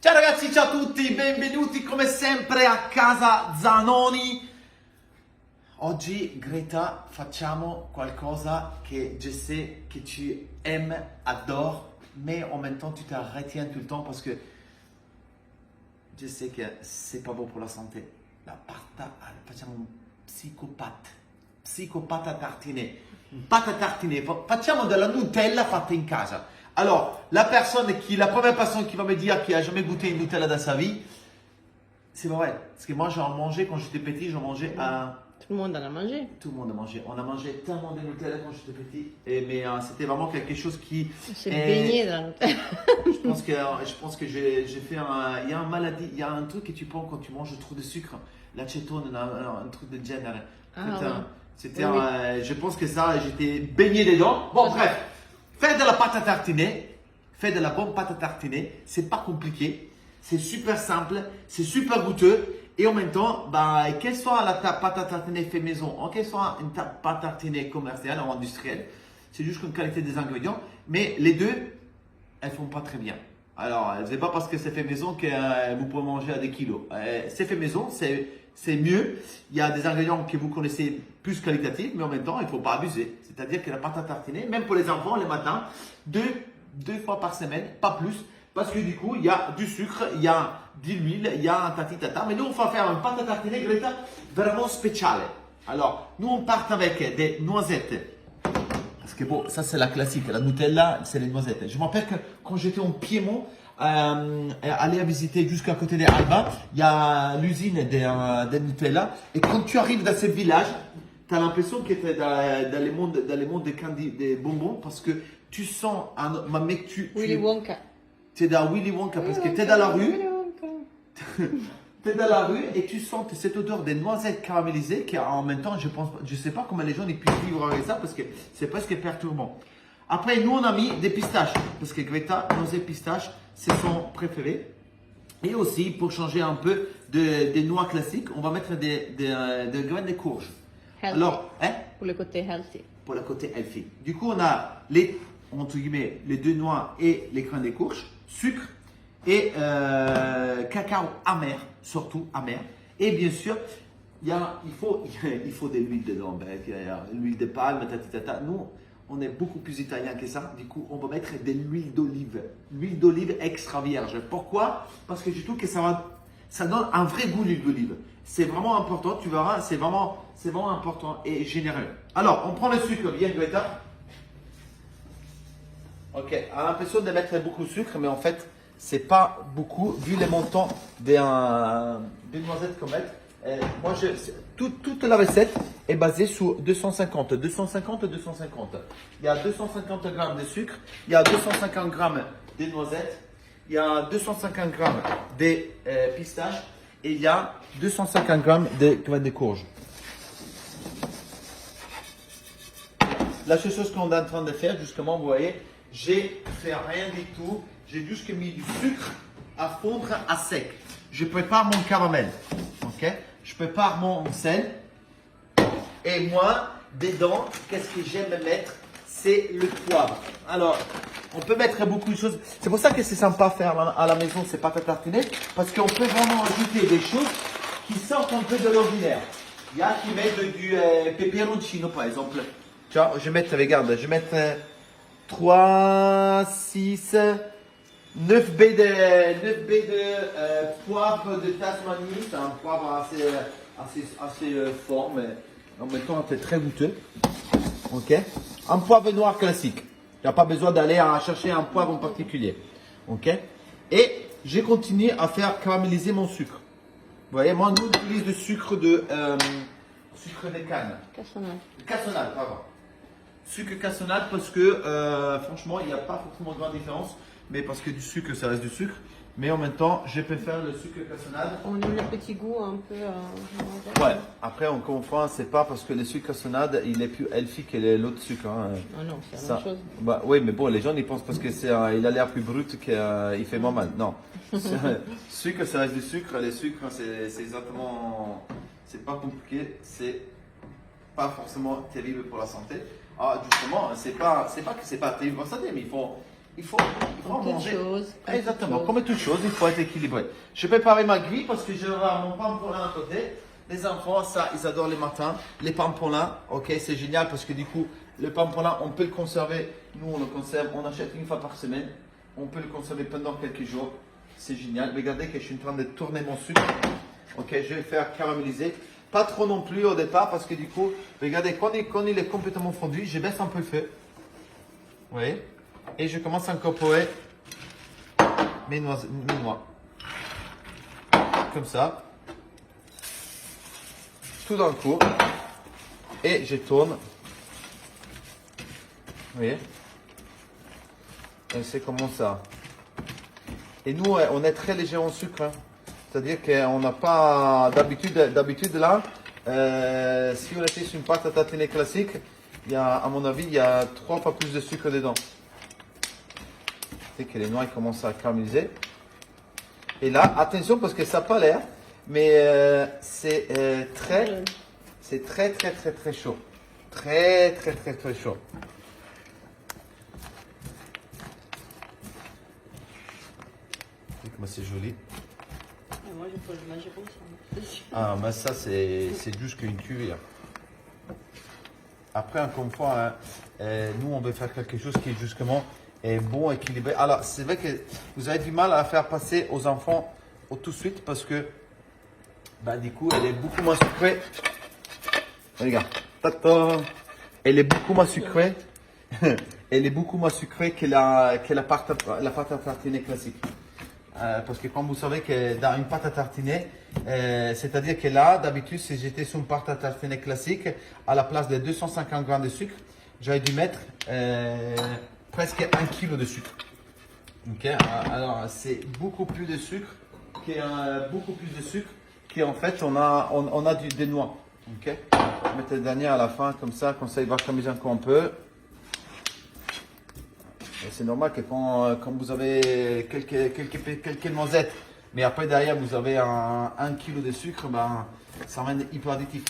Ciao ragazzi, ciao a tutti, benvenuti come sempre a casa Zanoni. Oggi Greta facciamo qualcosa che je sais que tu aimes, adores, mais en même temps tu te retiens tout le temps parce que je sais que c'est pas bon pour la santé. La pasta, facciamo un psicopata tartine. Pâte à tartiner, facciamo della Nutella fatta in casa. Alors, la première personne qui va me dire qu'il a jamais goûté une Nutella dans sa vie, c'est vrai. Parce que moi, j'en mangeais quand j'étais petit, j'en mangeais à... Tout le monde en a mangé. Tout le monde a mangé. On a mangé tellement de Nutella quand j'étais petit. Mais c'était vraiment quelque chose qui... C'est baigné dans la Nutella. Je pense que j'ai fait un... Il y a une maladie, il y a un truc que tu prends quand tu manges trop de sucre. L'acétone, un truc de genere. C'était oui. je pense que ça, j'étais baigné dedans. Bon, bref. Faites de la pâte à tartiner. Faites de la bonne pâte à tartiner. C'est pas compliqué. C'est super simple. C'est super goûteux. Et en même temps, qu'elle soit la pâte à tartiner fait maison, ou qu'elle soit une pâte à tartiner commerciale ou industrielle, c'est juste une qualité des ingrédients. Mais les deux, elles font pas très bien. Alors, c'est pas parce que c'est fait maison que vous pouvez manger à des kilos. C'est fait maison, c'est mieux. Il y a des ingrédients que vous connaissez plus qualitatifs, mais en même temps, il ne faut pas abuser. C'est-à-dire que la pâte à tartiner, même pour les enfants, le matin, deux fois par semaine, pas plus. Parce que du coup, il y a du sucre, il y a de l'huile, il y a un tati-tata. Mais nous, on va faire une pâte à tartiner, Greta, vraiment spéciale. Alors, nous, on part avec des noisettes. Parce que bon, ça c'est la classique, la Nutella, c'est les noisettes. Je me rappelle que quand j'étais en Piémont, aller à visiter jusqu'à côté des Alba, il y a l'usine des Nutella. Et quand tu arrives dans ce village, tu as l'impression que tu es dans les mondes des bonbons parce que tu sens un mec, Willy Wonka. Tu es dans Willy Wonka parce que tu es dans la rue. Tu es dans la rue et tu sens cette odeur des noisettes caramélisées qui en même temps, je sais pas comment les gens ils puissent vivre avec ça parce que c'est presque perturbant. Après, nous on a mis des pistaches parce que Greta, noisettes pistaches, c'est son préféré. Et aussi, pour changer un peu des noix classiques, on va mettre des graines de courge. Healthy. Alors, Pour le côté healthy. pour le côté healthy. Du coup, on a entre guillemets, les deux noix et les graines de courge, sucre et cacao amer, surtout amer. Et bien sûr, il faut de l'huile dedans. Il y a l'huile de palme, tata. Nous, on est beaucoup plus italien que ça. Du coup, on va mettre de l'huile d'olive. L'huile d'olive extra vierge. Pourquoi? Parce que je trouve que ça donne un vrai goût, l'huile d'olive. C'est vraiment important, tu verras, c'est vraiment important et généreux. Alors, on prend le sucre, bien Greta. Ok, on a l'impression de mettre beaucoup de sucre, mais en fait, c'est pas beaucoup vu les montants des noisettes qu'on met. Moi, toute la recette est basée sur 250. Il y a 250 grammes de sucre, il y a 250 grammes de noisettes, il y a 250 grammes de pistaches et il y a 250 grammes de graines de courge. La seule chose qu'on est en train de faire, justement, vous voyez, j'ai fait rien du tout. J'ai juste mis du sucre à fondre à sec. Je prépare mon caramel. Ok? Je prépare mon sel. Et moi, dedans, qu'est-ce que j'aime mettre? C'est le poivre. Alors, on peut mettre beaucoup de choses. C'est pour ça que c'est sympa à faire à la maison, c'est pâte à tartiner. Parce qu'on peut vraiment ajouter des choses qui sortent un peu de l'ordinaire. Il y a qui mettent du peperoncino, par exemple. Tu vois, je vais mettre 3, 6, 9 baies de poivre de Tasmanie. C'est un poivre assez fort, mais en même temps, c'est très goûteux. Ok. Un poivre noir classique. Tu n'as pas besoin d'aller chercher un poivre en particulier. Ok. Et je continue à faire caraméliser mon sucre. Vous voyez, moi, nous, on utilise du sucre de canne. Cassonade, pardon. Sucre cassonade parce que franchement il n'y a pas forcément de grande différence, mais parce que du sucre ça reste du sucre, mais en même temps je préfère le sucre cassonade. On donne le petit goût un peu. Ouais, après on confond, c'est pas parce que le sucre cassonade il est plus healthy que l'autre sucre. Hein. Ah non, c'est la même chose. Bah, oui, mais bon, les gens ils pensent parce que il a l'air plus brut qu'il fait moins mal. Non, sucre ça reste du sucre, les sucres c'est exactement, c'est pas compliqué, c'est pas forcément terrible pour la santé. Ah, justement, c'est pas que c'est pas terrible pour la santé, mais il faut Comme toute manger. chose. Comme Exactement, toute comme toute chose, il faut être équilibré. Je vais préparer ma grille parce que je vais avoir mon pain à côté. Les enfants, ça, ils adorent les matins. Les pampolins, ok, c'est génial parce que du coup, le pampolin, on peut le conserver. Nous, on le conserve, on achète une fois par semaine. On peut le conserver pendant quelques jours. C'est génial. Regardez que je suis en train de tourner mon sucre. Ok, je vais le faire caraméliser. Pas trop non plus au départ parce que du coup, regardez, quand il est complètement fondu, je baisse un peu le feu. Vous voyez? Et je commence à incorporer mes noix. Comme ça. Tout d'un coup. Et je tourne. Vous voyez? Et c'est comment ça. Et nous, on est très léger en sucre. Hein. C'est-à-dire qu'on n'a pas d'habitude là. Si on était sur une pâte à tartiner classique, à mon avis, il y a 3 fois plus de sucre dedans. C'est que les noix commencent à caraméliser. Et là, attention parce que ça n'a pas l'air, mais c'est très chaud. Très chaud. Comment c'est joli. Et moi, je peux le manger comme ça. Ah, mais ça, c'est juste qu'une cuillère. Après, encore une fois, nous, on veut faire quelque chose qui est justement bon, équilibré. Alors, c'est vrai que vous avez du mal à la faire passer aux enfants tout de suite parce que, bah, du coup, elle est beaucoup moins sucrée. Regarde, tata, elle est beaucoup moins sucrée. Elle est beaucoup moins sucrée que la pâte à tartiner classique. Parce que comme vous savez que dans une pâte à tartiner, c'est-à-dire que là, d'habitude, si j'étais sur une pâte à tartiner classique, à la place de 250 grammes de sucre, j'aurais dû mettre presque 1 kg de sucre. Ok, alors c'est beaucoup plus de sucre qu'en fait on a des noix. Ok, je vais mettre le dernier à la fin comme ça il va caraméliser encore un peu. C'est normal que quand vous avez quelques noisettes, mais après derrière vous avez 1 kg de sucre, ben, ça rend hyper addictif.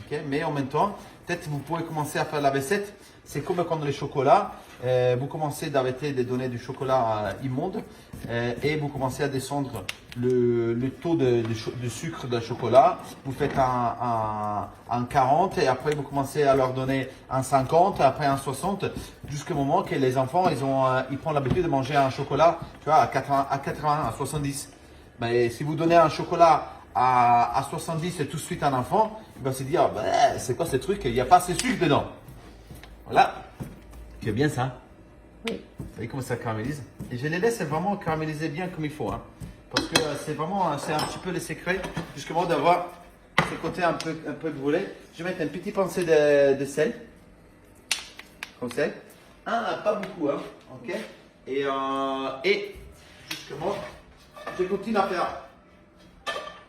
Okay? Mais en même temps, peut-être vous pouvez commencer à faire la recette. C'est comme quand les chocolats, vous commencez d'arrêter de donner du chocolat immonde et vous commencez à descendre le taux de sucre de chocolat. Vous faites un 40 et après vous commencez à leur donner un 50, après un 60, jusqu'au moment que les enfants ils prennent l'habitude de manger un chocolat, tu vois, à 80, à 70. Mais si vous donnez un chocolat à 70 et tout de suite un enfant, il va se dire bah, c'est quoi ce truc, il n'y a pas assez de sucre dedans. Voilà. Tu bien ça? Oui. Vous voyez comment ça caramélise? Et je les laisse vraiment caraméliser bien comme il faut. Hein. Parce que c'est un petit peu le secret, justement, d'avoir ce côté un peu brûlé. Je vais mettre une petite pincée de sel. Comme ça. Pas beaucoup, hein. Ok. Et justement, je continue à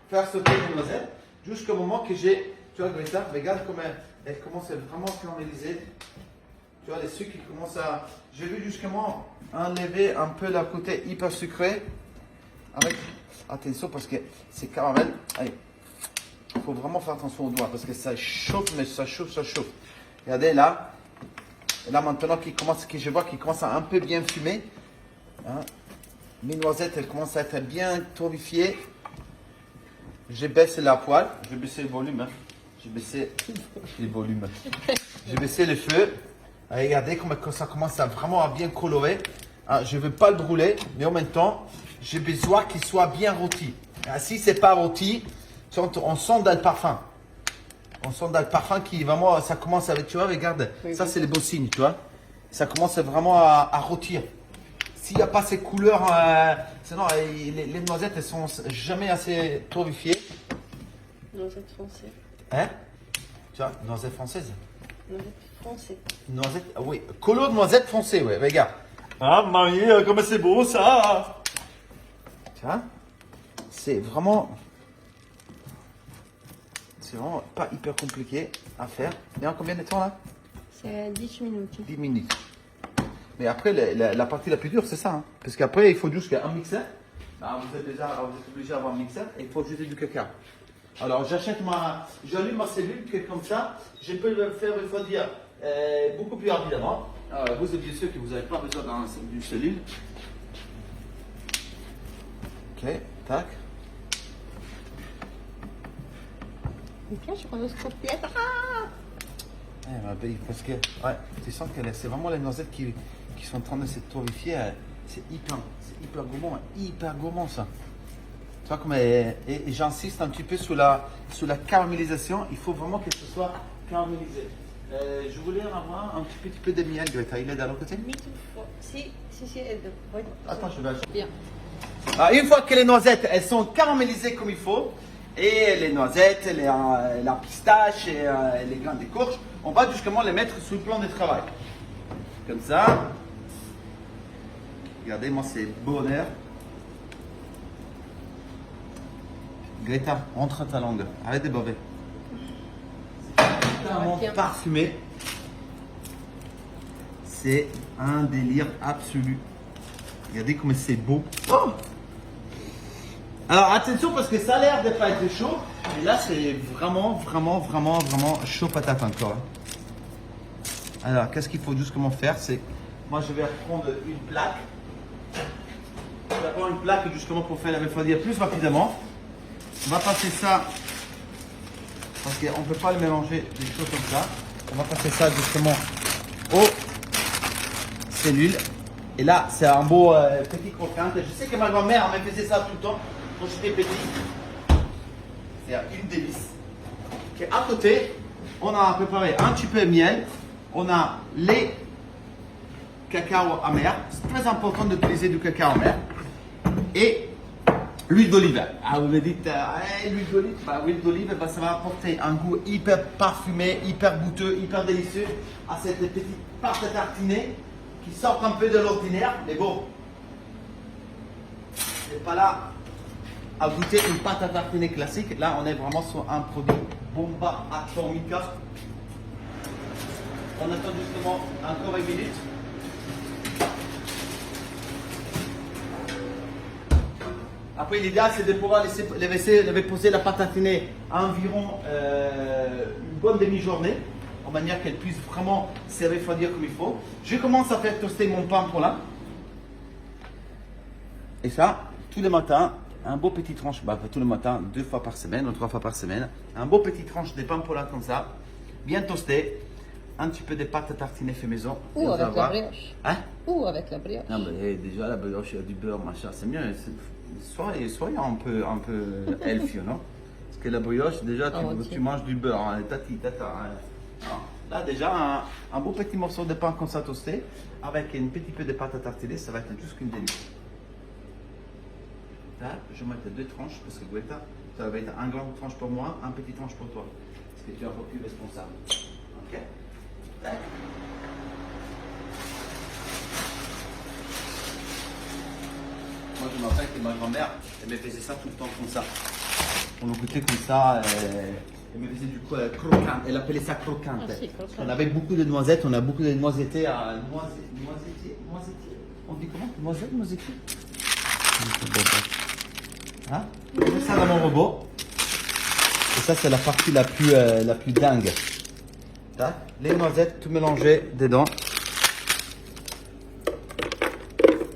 faire sauter les noisettes jusqu'au moment que j'ai. Tu vois, comme ça, regarde comment elle commence à vraiment caraméliser. Tu vois, les sucres qui commencent à. J'ai vu justement enlever un peu le côté hyper sucré. Avec attention parce que c'est caramel. Allez, il faut vraiment faire attention aux doigts parce que ça chauffe, mais ça chauffe. Regardez là. Là maintenant que je vois qu'il commence à un peu bien fumer. Hein. Mes noisettes, elles commencent à être bien torréfiées. Je baisse la poêle. Je vais baisser le volume. Hein. J'ai baissé le volume. J'ai baissé le feu. Regardez comment ça commence à vraiment bien colorer. Je ne veux pas le brûler, mais en même temps, j'ai besoin qu'il soit bien rôti. Si ce n'est pas rôti, on sent dans le parfum. On sent dans le parfum qui vraiment, ça commence avec, tu vois, regarde, oui, ça c'est le beau signe, tu vois. Ça commence vraiment à rôtir. S'il n'y a pas ces couleurs, sinon les noisettes, elles sont jamais assez torréfiées. Noisettes françaises. Hein? Tu vois, noisettes françaises. Noisettes françaises. Noisette, oui, colo de noisette foncée, ouais, regarde. Ah, Marie, comme c'est beau ça! Tu vois? C'est vraiment pas hyper compliqué à faire. Et en combien de temps là? C'est 10 minutes. 10 minutes. Mais après, la partie la plus dure, c'est ça. Hein? Parce qu'après, il faut juste un mixeur. Ah, vous êtes obligé d'avoir un mixeur et il faut ajouter du cacao. Alors, j'allume ma cellule que comme ça, je peux le faire, il faut dire, beaucoup plus rapidement. Alors, vous êtes bien sûr que vous n'avez pas besoin d'une cellule. Ok, tac. Mi piace quando scoppietta. Parce que ouais, tu sens que c'est vraiment les noisettes qui sont en train de se torréfier. C'est hyper gourmand ça. Tu vois, et j'insiste un petit peu sur la caramélisation. Il faut vraiment que ce soit caramélisé. Je voulais avoir un petit peu de miel, Greta. Il est de l'autre côté? Mi tuffo. Sì, poi. Attends, je vais acheter. Via. Alors, une fois que les noisettes elles sont caramélisées comme il faut, et les noisettes, la pistache et les grains de courge, on va justement les mettre sur le plan de travail. Comme ça. Regardez, moi c'est bonheur. Greta, rentre ta langue. Arrête de baver. C'est tellement parfumé. C'est un délire absolu. Regardez comme c'est beau. Oh! Alors attention parce que ça a l'air de pas être chaud. Mais là c'est vraiment chaud patate encore. Alors qu'est-ce qu'il faut justement faire? C'est moi je vais prendre une plaque. Je vais prendre une plaque justement pour faire la refroidir plus rapidement. On va passer ça parce qu'on ne peut pas le mélanger des choses comme ça. On va passer ça justement aux cellules. Et là, c'est un beau petit croquant. Je sais que ma grand-mère me faisait ça tout le temps quand j'étais petit. C'est une délice. Okay, à côté, on a préparé un petit peu de miel. On a les cacao amer. C'est très important d'utiliser du cacao amer. Et l'huile d'olive. Ah, vous me dites, l'huile d'olive, l'huile d'olive, ça va apporter un goût hyper parfumé, hyper goûteux, hyper délicieux à cette petite pâte à tartiner qui sort un peu de l'ordinaire, mais bon, je n'ai pas là à goûter une pâte à tartiner classique. Là, on est vraiment sur un produit bomba atomica. On attend justement encore 20 minutes. Après, l'idéal, c'est de pouvoir laisser poser la pâte à tartiner environ une bonne demi-journée, de manière qu'elle puisse vraiment se refroidir comme il faut. Je commence à faire toaster mon pain pour là. Et ça, tous les matins, un beau petit tranche, tous les matins, 2 fois par semaine ou 3 fois par semaine, un beau petit tranche de pain pour là comme ça, bien toasté, un petit peu de pâte à tartiner fait maison. Ou avec la brioche. Hein? Ou avec la brioche. Non, mais déjà la brioche, il y a du beurre, machin, c'est mieux. Soyez un peu healthy, non? Parce que la brioche, déjà, tu manges du beurre, hein, tati, tata. Hein. Là, déjà, un beau petit morceau de pain comme ça toasté, avec un petit peu de pâte à tartiner, ça va être juste qu'une délice. Là, je vais mettre 2 tranches, parce que Greta, ça va être un grand tranche pour moi, un petit tranche pour toi. Parce que tu es un peu plus responsable. Ok? Tac. Moi, je me rappelle que ma grand-mère, elle me faisait ça tout le temps comme ça. On le goûtait comme ça. Elle me faisait du coup croquant. Elle appelait ça croquante. Ah, si, croquante. On avait beaucoup de noisettes. On a beaucoup de noisettés à noisetier. On dit comment? Noisetier. Hein? C'est ça dans mon robot. Et ça, c'est la partie la plus dingue. Tac. Les noisettes, tout mélangé dedans.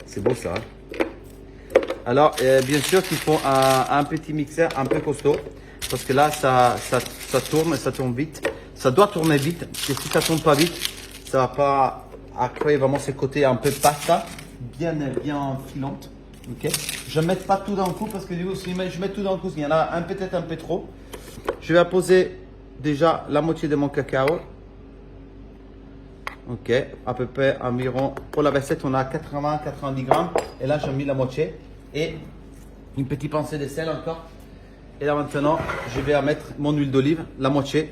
C'est beau ça. Hein? Alors, bien sûr qu'il faut un petit mixeur un peu costaud. Parce que là, ça tourne vite. Ça doit tourner vite. Parce que si ça ne tourne pas vite, ça ne va pas créer vraiment ce côté un peu pasta, bien filante. Okay. Je ne mets pas tout d'un coup parce que du coup, si je mets tout d'un coup, il y en a peut-être un peu trop. Je vais poser déjà la moitié de mon cacao. Ok, à peu près environ. Pour la vaissette, on a 80-90 grammes. Et là, j'ai mis la moitié. Et une petite pincée de sel encore. Et là maintenant, je vais mettre mon huile d'olive, la moitié.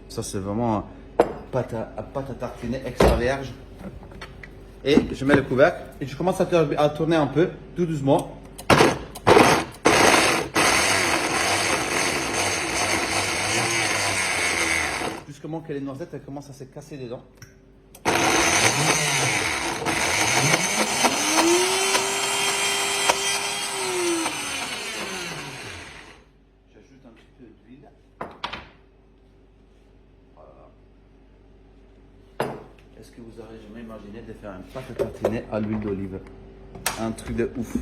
Ça, c'est vraiment pâte à tartiner extra vierge. Et je mets le couvercle et je commence à tourner un peu, tout doucement. Jusqu'au que les noisettes elles commencent à se casser dedans. J'ajoute un petit peu d'huile. Voilà. faire une pâte à tartiner à l'huile d'olive. Un truc de ouf. Là,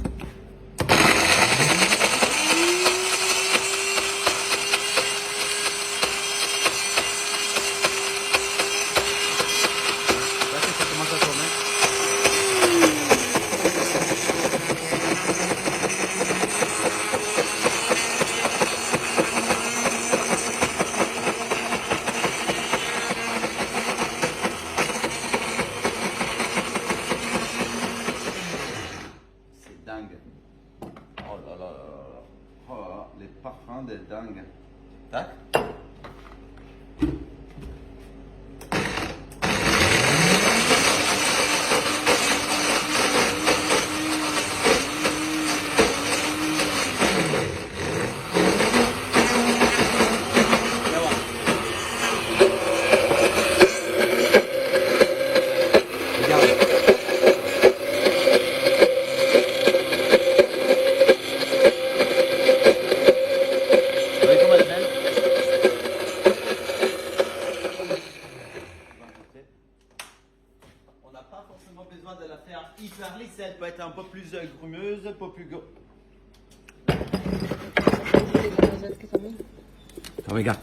ça commence à tourner. C'est dingue. Oh là là là là là. Oh là là, les parfums de dingue. Tac. On n'a pas forcément besoin de la faire hyper lisse, elle peut être un peu plus grumeuse, un peu plus... La noisette que ça met. Oh, regarde.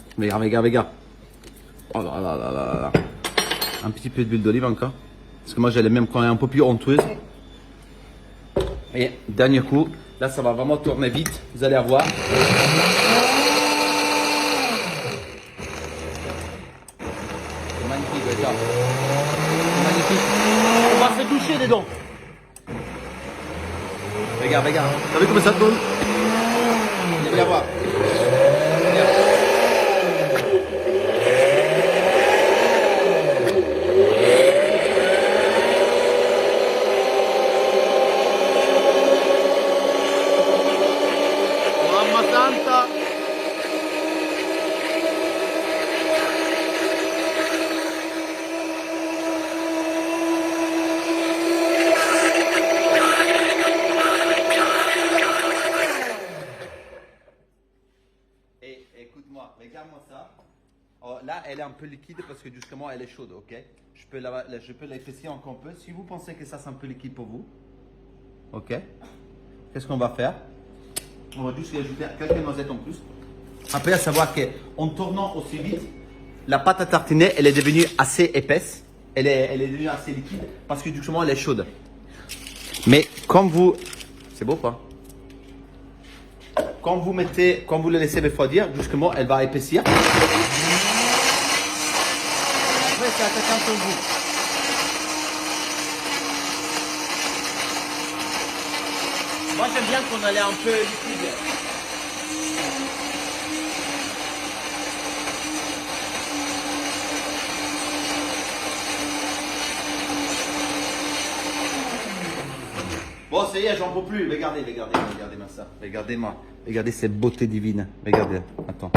Oh là là là là là. Un petit peu d'huile d'olive encore. Parce que moi j'ai les mêmes quand elle est un peu plus honteuse. Et dernier coup, là ça va vraiment tourner vite, vous allez voir. C'est magnifique, regarde. C'est magnifique. On va se doucher dedans. Regarde. T'as vu comment ça tourne? Viens voir. Mamma santa! Et écoute-moi, regarde-moi ça. Oh, là, elle est un peu liquide parce que justement, elle est chaude, ok? Je peux l'épaissir encore un peu. Si vous pensez que ça, c'est un peu liquide pour vous, ok? Qu'est-ce qu'on va faire? On va juste y ajouter quelques noisettes en plus. Après, à savoir qu'en tournant aussi vite, la pâte à tartiner, elle est devenue assez épaisse. Elle est devenue assez liquide parce que justement, elle est chaude. Mais comme vous... C'est beau quoi? Quand vous le laissez refroidir, justement, elle va épaissir. Après, c'est à chacun son goût. Moi, j'aime bien qu'on allait un peu liquide. Bon, ça y est, j'en peux plus. Regardez-moi ça. Regardez cette beauté divine. Regardez. Attends.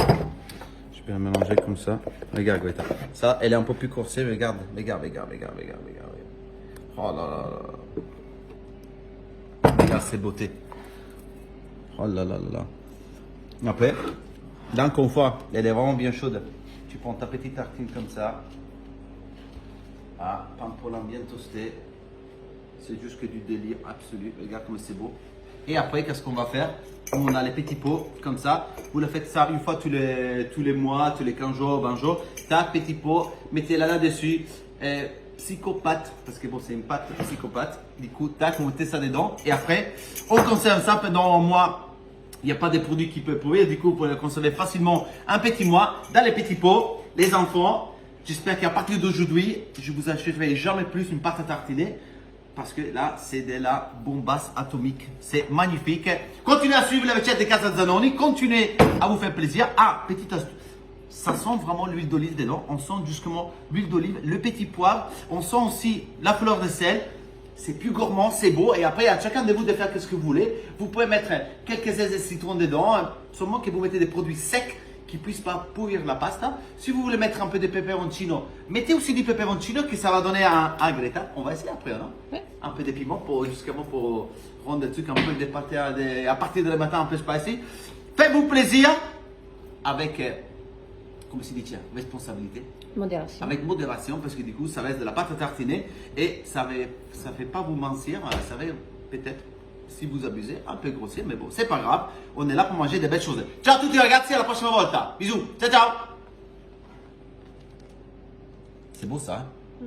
Je peux la mélanger comme ça. Regarde, Greta. Ça, elle est un peu plus corsée. Regarde. Oh là là là. Regarde cette beauté. Oh là là là là. Après, là, encore une fois, elle est vraiment bien chaude. Tu prends ta petite tartine comme ça. Ah, pain poêlant bien toasté. C'est juste que du délire absolu. Regarde comme c'est beau. Et après, qu'est-ce qu'on va faire? On a les petits pots comme ça. Vous le faites ça une fois tous les mois, tous les 15 jours, 20 jours. Tac, petit pot. Mettez-la là-dessus. Psychopathe. Parce que bon, c'est une pâte psychopathe. Du coup, tac, on mettez ça dedans. Et après, on conserve ça pendant un mois. Il n'y a pas de produits qui peuvent pourrir. Du coup, vous pouvez le conserver facilement un petit mois dans les petits pots. Les enfants, j'espère qu'à partir d'aujourd'hui, je vous achèterai jamais plus une pâte à tartiner. Parce que là, c'est de la bombasse atomique. C'est magnifique. Continuez à suivre la recette de Casa Zanoni. Continuez à vous faire plaisir. Ah, petite astuce. Ça sent vraiment l'huile d'olive dedans. On sent justement l'huile d'olive, le petit poivre. On sent aussi la fleur de sel. C'est plus gourmand, c'est beau. Et après, à chacun de vous de faire ce que vous voulez. Vous pouvez mettre quelques zestes de citron dedans. Seulement que vous mettez des produits secs qui ne puissent pas pourrir la pasta. Si vous voulez mettre un peu de peperoncino, mettez aussi du peperoncino que ça va donner un Greta. On va essayer après, non? Oui. Un peu de piment justement pour rendre des trucs un peu à partir de le matin un peu spicy. Faites-vous plaisir avec, comme se dit, responsabilité. Modération. avec modération parce que du coup ça reste de la pâte à tartiner et ça fait pas vous mentir, ça va peut-être si vous abusez un peu grossier, mais bon c'est pas grave, on est là pour manger des belles choses. Ciao a tutti ragazzi, alla prossima volta, bisous, ciao ciao. C'est beau ça, hein?